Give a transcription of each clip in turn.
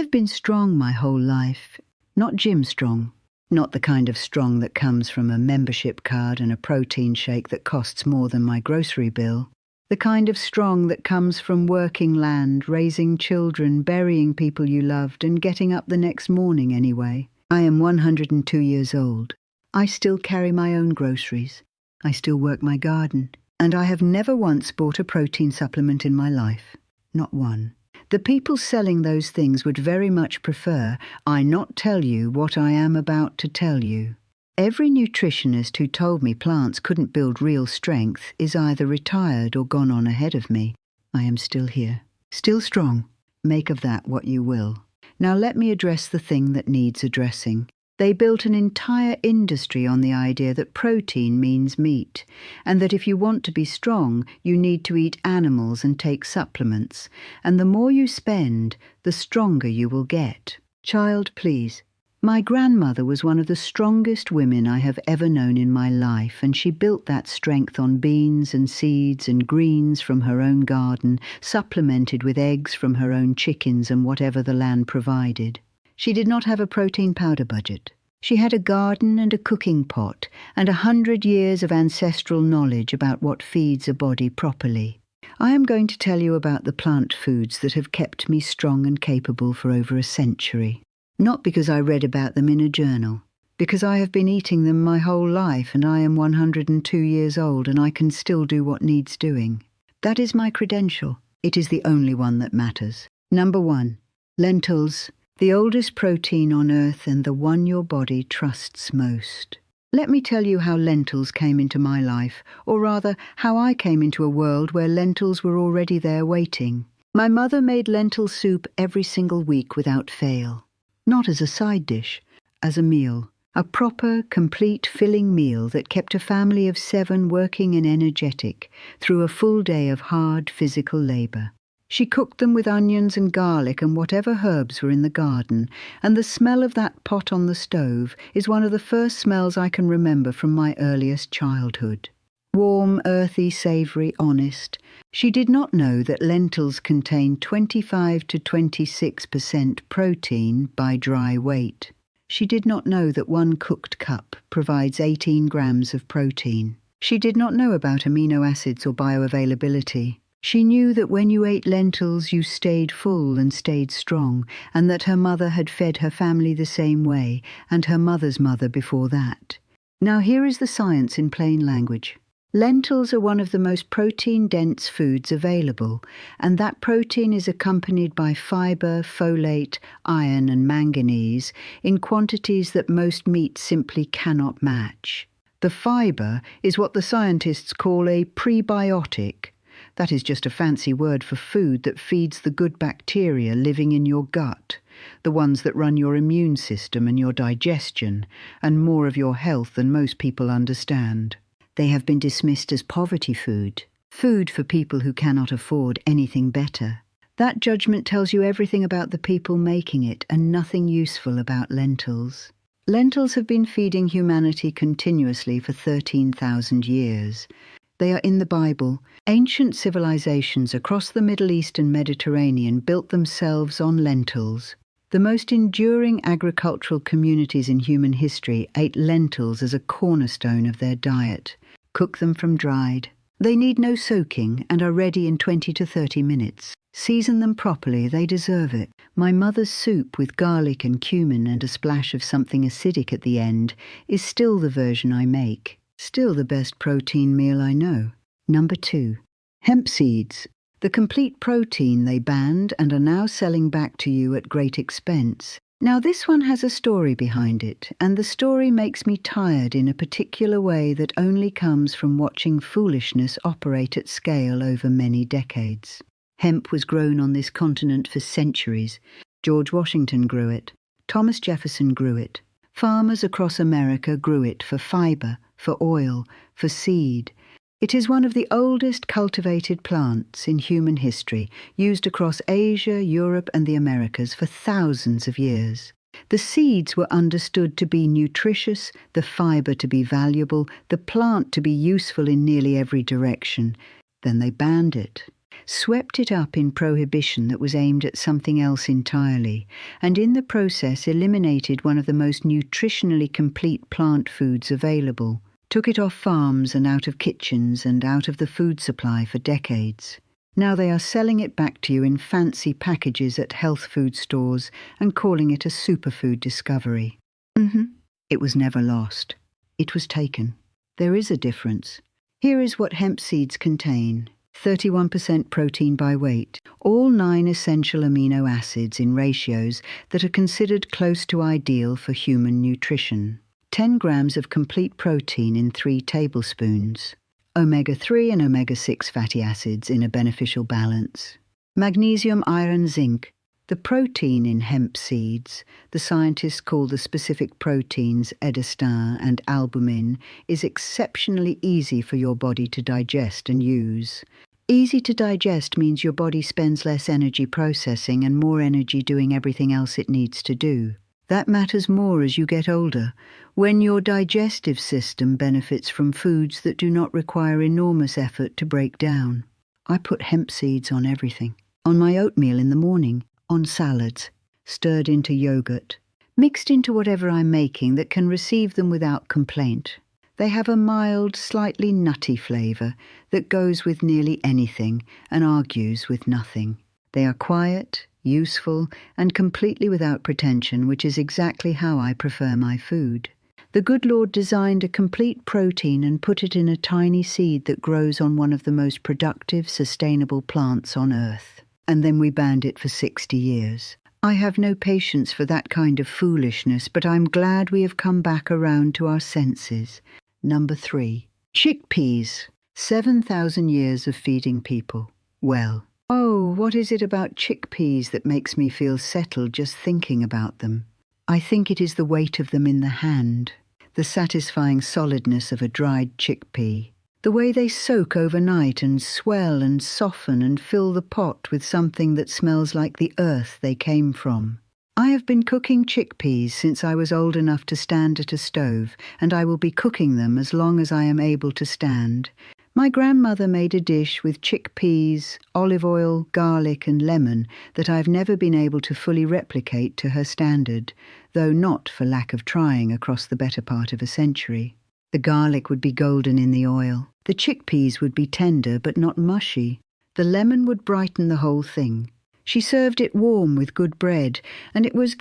have been strong my whole life, not gym strong, not the kind of strong that comes from a membership card and a protein shake that costs more than my grocery bill. The kind of strong that comes from working land, raising children, burying people you loved, and getting up the next morning anyway. I am 102 years old. I still carry my own groceries. I still work my garden. And I have never once bought a protein supplement in my life. Not one. The people selling those things would very much prefer I not tell you what I am about to tell you. Every nutritionist who told me plants couldn't build real strength is either retired or gone on ahead of me. I am still here. Still strong. Make of that what you will. Now let me address the thing that needs addressing. They built an entire industry on the idea that protein means meat, and that if you want to be strong, you need to eat animals and take supplements, and the more you spend, the stronger you will get. Child, please. My grandmother was one of the strongest women I have ever known in my life, and she built that strength on beans and seeds and greens from her own garden, supplemented with eggs from her own chickens and whatever the land provided. She did not have a protein powder budget. She had a garden and a cooking pot and 100 years of ancestral knowledge about what feeds a body properly. I am going to tell you about the plant foods that have kept me strong and capable for over a century. Not because I read about them in a journal, because I have been eating them my whole life and I am 102 years old and I can still do what needs doing. That is my credential. It is the only one that matters. Number 1. Lentils. The oldest protein on earth and the one your body trusts most. Let me tell you how lentils came into my life, or rather, how I came into a world where lentils were already there waiting. My mother made lentil soup every single week without fail. Not as a side dish, as a meal. A proper, complete, filling meal that kept a family of 7 working and energetic through a full day of hard physical labour. She cooked them with onions and garlic and whatever herbs were in the garden, and the smell of that pot on the stove is one of the first smells I can remember from my earliest childhood. Warm, earthy, savoury, honest. She did not know that lentils contain 25 to 26% protein by dry weight. She did not know that 1 cooked cup provides 18 grams of protein. She did not know about amino acids or bioavailability. She knew that when you ate lentils you stayed full and stayed strong, and that her mother had fed her family the same way, and her mother's mother before that. Now here is the science in plain language. Lentils are one of the most protein-dense foods available, and that protein is accompanied by fibre, folate, iron and manganese in quantities that most meat simply cannot match. The fibre is what the scientists call a prebiotic. That is just a fancy word for food that feeds the good bacteria living in your gut, the ones that run your immune system and your digestion, and more of your health than most people understand. They have been dismissed as poverty food, food for people who cannot afford anything better. That judgment tells you everything about the people making it and nothing useful about lentils. Lentils have been feeding humanity continuously for 13,000 years. They are in the Bible. Ancient civilizations across the Middle East and Mediterranean built themselves on lentils. The most enduring agricultural communities in human history ate lentils as a cornerstone of their diet. Cook them from dried. They need no soaking and are ready in 20 to 30 minutes. Season them properly, they deserve it. My mother's soup with garlic and cumin and a splash of something acidic at the end is still the version I make. Still the best protein meal I know. Number 2. Hemp seeds. The complete protein they banned and are now selling back to you at great expense. Now this one has a story behind it, and the story makes me tired in a particular way that only comes from watching foolishness operate at scale over many decades. Hemp was grown on this continent for centuries. George Washington grew it. Thomas Jefferson grew it. Farmers across America grew it for fibre, for oil, for seed. It is one of the oldest cultivated plants in human history, used across Asia, Europe and the Americas for thousands of years. The seeds were understood to be nutritious, the fibre to be valuable, the plant to be useful in nearly every direction. Then they banned it. swept it up in prohibition that was aimed at something else entirely, and in the process eliminated one of the most nutritionally complete plant foods available, took it off farms and out of kitchens and out of the food supply for decades. Now they are selling it back to you in fancy packages at health food stores and calling it a superfood discovery. It was never lost. It was taken. There is a difference. Here is what hemp seeds contain. 31% protein by weight, all 9 essential amino acids in ratios that are considered close to ideal for human nutrition. 10 grams of complete protein in 3 tablespoons. Omega-3 and omega-6 fatty acids in a beneficial balance. Magnesium, iron, zinc. The protein in hemp seeds, the scientists call the specific proteins edestin and albumin, is exceptionally easy for your body to digest and use. Easy to digest means your body spends less energy processing and more energy doing everything else it needs to do. That matters more as you get older, when your digestive system benefits from foods that do not require enormous effort to break down. I put hemp seeds on everything. On my oatmeal in the morning, on salads, stirred into yogurt, mixed into whatever I'm making that can receive them without complaint. They have a mild, slightly nutty flavour that goes with nearly anything and argues with nothing. They are quiet, useful, and completely without pretension, which is exactly how I prefer my food. The good Lord designed a complete protein and put it in a tiny seed that grows on one of the most productive, sustainable plants on earth. And then we banned it for 60 years. I have no patience for that kind of foolishness, but I'm glad we have come back around to our senses. Number 3. Chickpeas. 7,000 years of feeding people well. Oh, what is it about chickpeas that makes me feel settled just thinking about them? I think it is the weight of them in the hand, the satisfying solidness of a dried chickpea, the way they soak overnight and swell and soften and fill the pot with something that smells like the earth they came from. I have been cooking chickpeas since I was old enough to stand at a stove, and I will be cooking them as long as I am able to stand. My grandmother made a dish with chickpeas, olive oil, garlic and lemon that I've never been able to fully replicate to her standard, though not for lack of trying across the better part of a century. The garlic would be golden in the oil. The chickpeas would be tender but not mushy. The lemon would brighten the whole thing. She served it warm with good bread, and it was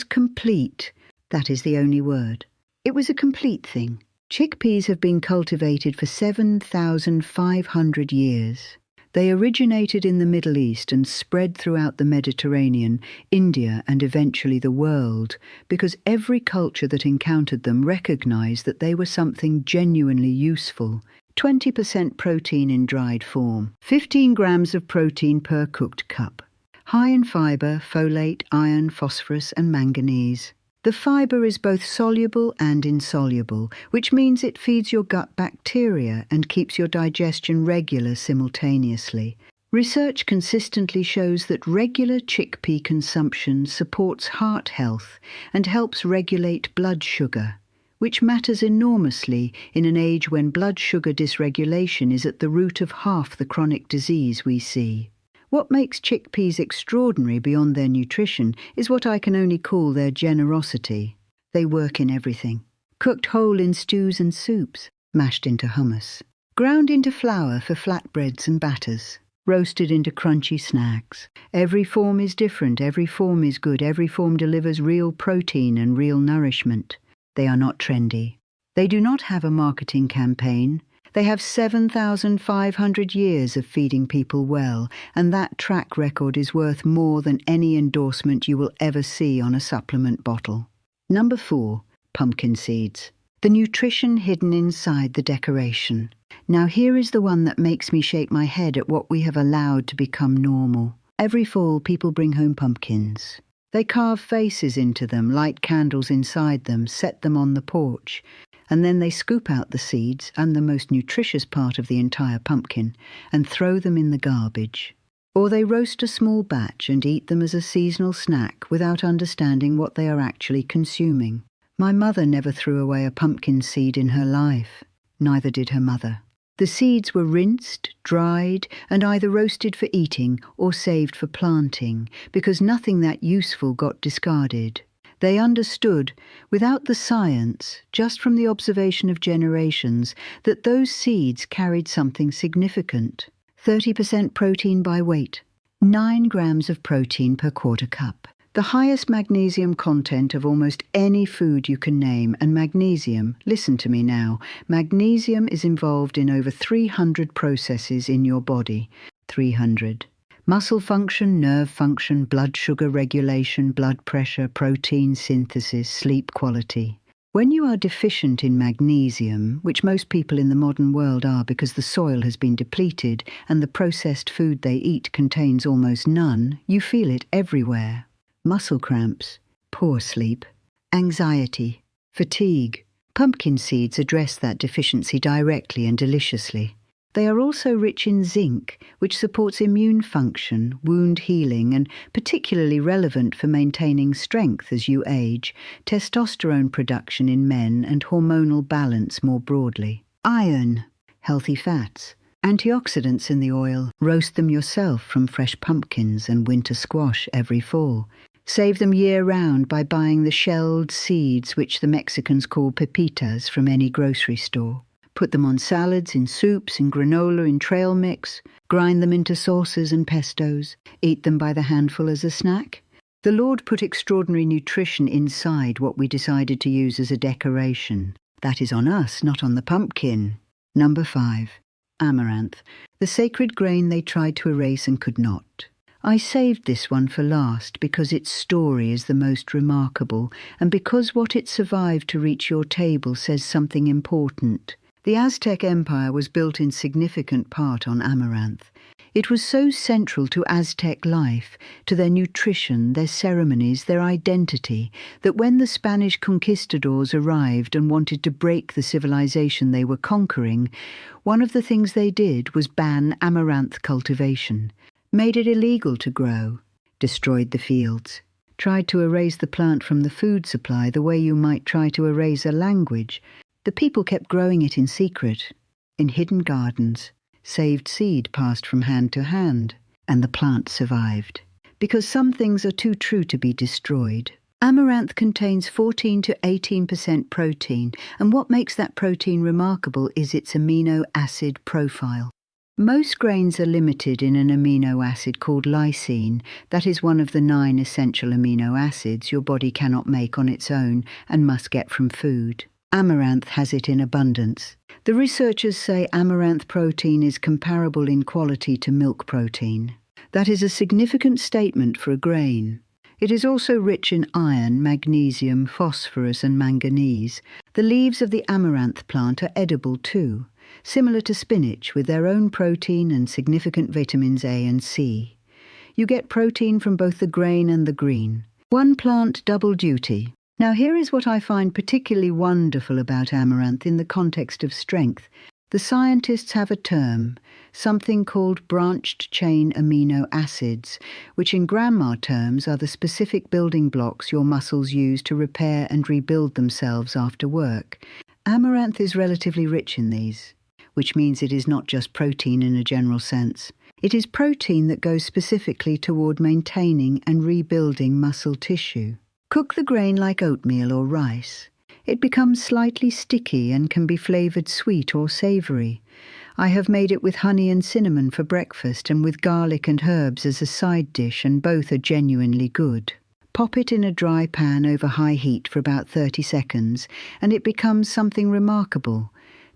complete. That is the only word. It was a complete thing. Chickpeas have been cultivated for 7,500 years. They originated in the Middle East and spread throughout the Mediterranean, India, and eventually the world, because every culture that encountered them recognized that they were something genuinely useful. 20% protein in dried form, 15 grams of protein per cooked cup. High in fibre, folate, iron, phosphorus, and manganese. The fibre is both soluble and insoluble, which means it feeds your gut bacteria and keeps your digestion regular simultaneously. Research consistently shows that regular chickpea consumption supports heart health and helps regulate blood sugar, which matters enormously in an age when blood sugar dysregulation is at the root of half the chronic disease we see. What makes chickpeas extraordinary beyond their nutrition is what I can only call their generosity. They work in everything. Cooked whole in stews and soups, mashed into hummus, ground into flour for flatbreads and batters, roasted into crunchy snacks. Every form is different, every form is good, every form delivers real protein and real nourishment. They are not trendy. They do not have a marketing campaign. They have 7,500 years of feeding people well, and that track record is worth more than any endorsement you will ever see on a supplement bottle. Number 4. Pumpkin seeds. The nutrition hidden inside the decoration. Now here is the one that makes me shake my head at what we have allowed to become normal. Every fall people bring home pumpkins. They carve faces into them, light candles inside them, set them on the porch, and then they scoop out the seeds and the most nutritious part of the entire pumpkin and throw them in the garbage. Or they roast a small batch and eat them as a seasonal snack without understanding what they are actually consuming. My mother never threw away a pumpkin seed in her life. Neither did her mother. The seeds were rinsed, dried, and either roasted for eating or saved for planting, because nothing that useful got discarded. They understood, without the science, just from the observation of generations, that those seeds carried something significant. 30% protein by weight, 9 grams of protein per quarter cup. The highest magnesium content of almost any food you can name, and magnesium, listen to me now, magnesium is involved in over 300 processes in your body. 300. Muscle function, nerve function, blood sugar regulation, blood pressure, protein synthesis, sleep quality. When you are deficient in magnesium, which most people in the modern world are because the soil has been depleted and the processed food they eat contains almost none, you feel it everywhere. Muscle cramps, poor sleep, anxiety, fatigue. Pumpkin seeds address that deficiency directly and deliciously. They are also rich in zinc, which supports immune function, wound healing, and particularly relevant for maintaining strength as you age, testosterone production in men, and hormonal balance more broadly. Iron, healthy fats, antioxidants in the oil. Roast them yourself from fresh pumpkins and winter squash every fall. Save them year-round by buying the shelled seeds, which the Mexicans call pepitas, from any grocery store. Put them on salads, in soups, in granola, in trail mix. Grind them into sauces and pestos. Eat them by the handful as a snack. The Lord put extraordinary nutrition inside what we decided to use as a decoration. That is on us, not on the pumpkin. Number 5. Amaranth, the sacred grain they tried to erase and could not. I saved this one for last because its story is the most remarkable, and because what it survived to reach your table says something important. The Aztec Empire was built in significant part on amaranth. It was so central to Aztec life, to their nutrition, their ceremonies, their identity, that when the Spanish conquistadors arrived and wanted to break the civilization they were conquering, one of the things they did was ban amaranth cultivation, made it illegal to grow, destroyed the fields, tried to erase the plant from the food supply the way you might try to erase a language. The people kept growing it in secret, in hidden gardens. Saved seed passed from hand to hand, and the plant survived. Because some things are too true to be destroyed. Amaranth contains 14 to 18% protein, and what makes that protein remarkable is its amino acid profile. Most grains are limited in an amino acid called lysine. That is one of the 9 essential amino acids your body cannot make on its own and must get from food. Amaranth has it in abundance. The researchers say amaranth protein is comparable in quality to milk protein. That is a significant statement for a grain. It is also rich in iron, magnesium, phosphorus, and manganese. The leaves of the amaranth plant are edible too, similar to spinach, with their own protein and significant vitamins A and C. You get protein from both the grain and the green. One plant, double duty. Now here is what I find particularly wonderful about amaranth in the context of strength. The scientists have a term, something called branched-chain amino acids, which in grandma terms are the specific building blocks your muscles use to repair and rebuild themselves after work. Amaranth is relatively rich in these, which means it is not just protein in a general sense. It is protein that goes specifically toward maintaining and rebuilding muscle tissue. Cook the grain like oatmeal or rice. It becomes slightly sticky and can be flavoured sweet or savoury. I have made it with honey and cinnamon for breakfast and with garlic and herbs as a side dish, and both are genuinely good. Pop it in a dry pan over high heat for about 30 seconds and it becomes something remarkable.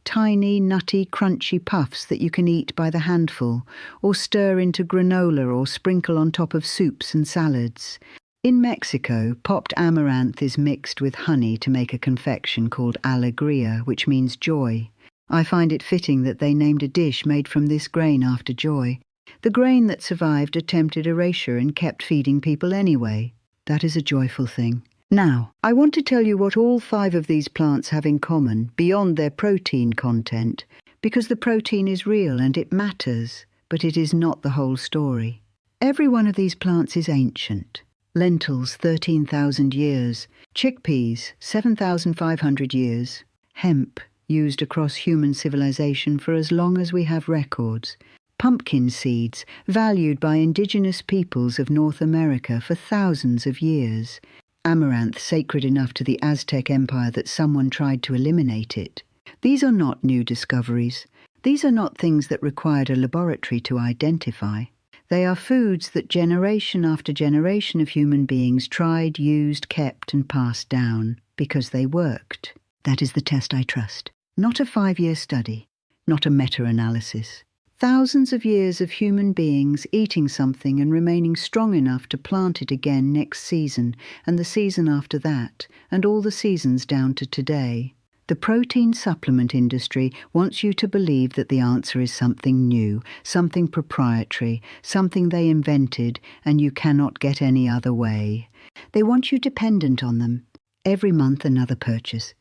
Tiny, nutty, crunchy puffs that you can eat by the handful or stir into granola or sprinkle on top of soups and salads. In Mexico, popped amaranth is mixed with honey to make a confection called alegría, which means joy. I find it fitting that they named a dish made from this grain after joy. The grain that survived attempted erasure and kept feeding people anyway. That is a joyful thing. Now, I want to tell you what all 5 of these plants have in common, beyond their protein content, because the protein is real and it matters, but it is not the whole story. Every one of these plants is ancient. Lentils, 13,000 years. Chickpeas, 7,500 years. Hemp, used across human civilization for as long as we have records. Pumpkin seeds, valued by indigenous peoples of North America for thousands of years. Amaranth, sacred enough to the Aztec Empire that someone tried to eliminate it. These are not new discoveries. These are not things that required a laboratory to identify. They are foods that generation after generation of human beings tried, used, kept, and passed down because they worked. That is the test I trust. Not a 5-year study, not a meta-analysis. Thousands of years of human beings eating something and remaining strong enough to plant it again next season, and the season after that, and all the seasons down to today. The protein supplement industry wants you to believe that the answer is something new, something proprietary, something they invented, and you cannot get any other way. They want you dependent on them. Every month another purchase.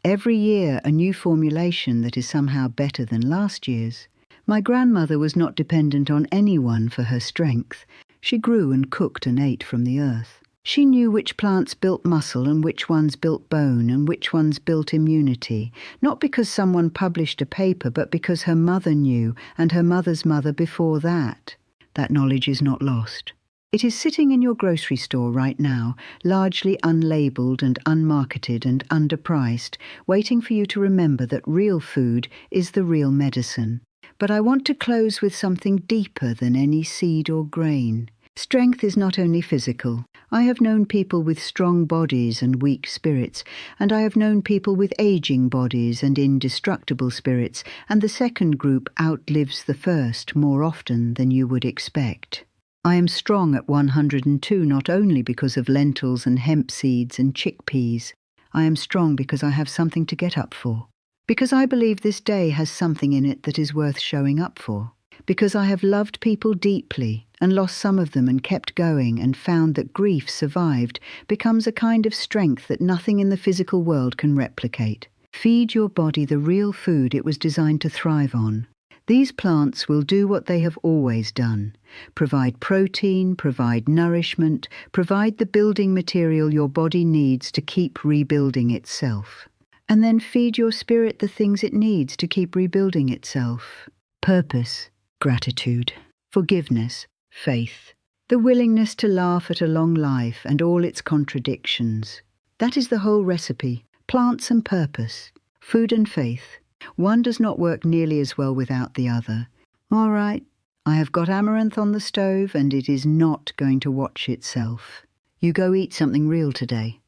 Every year a new formulation that is somehow better than last year's. My grandmother was not dependent on anyone for her strength. She grew and cooked and ate from the earth. She knew which plants built muscle and which ones built bone and which ones built immunity, not because someone published a paper, but because her mother knew and her mother's mother before that. That knowledge is not lost. It is sitting in your grocery store right now, largely unlabeled and unmarketed and underpriced, waiting for you to remember that real food is the real medicine. But I want to close with something deeper than any seed or grain. Strength is not only physical. I have known people with strong bodies and weak spirits, and I have known people with aging bodies and indestructible spirits, and the second group outlives the first more often than you would expect. I am strong at 102 not only because of lentils and hemp seeds and chickpeas. I am strong because I have something to get up for. Because I believe this day has something in it that is worth showing up for. Because I have loved people deeply and lost some of them and kept going and found that grief survived becomes a kind of strength that nothing in the physical world can replicate. Feed your body the real food it was designed to thrive on. These plants will do what they have always done. Provide protein, provide nourishment, provide the building material your body needs to keep rebuilding itself. And then feed your spirit the things it needs to keep rebuilding itself. Purpose, gratitude, forgiveness, faith, the willingness to laugh at a long life and all its contradictions. That is the whole recipe. Plants and purpose, food and faith. One does not work nearly as well without the other. All right, I have got amaranth on the stove and it is not going to watch itself. You go eat something real today.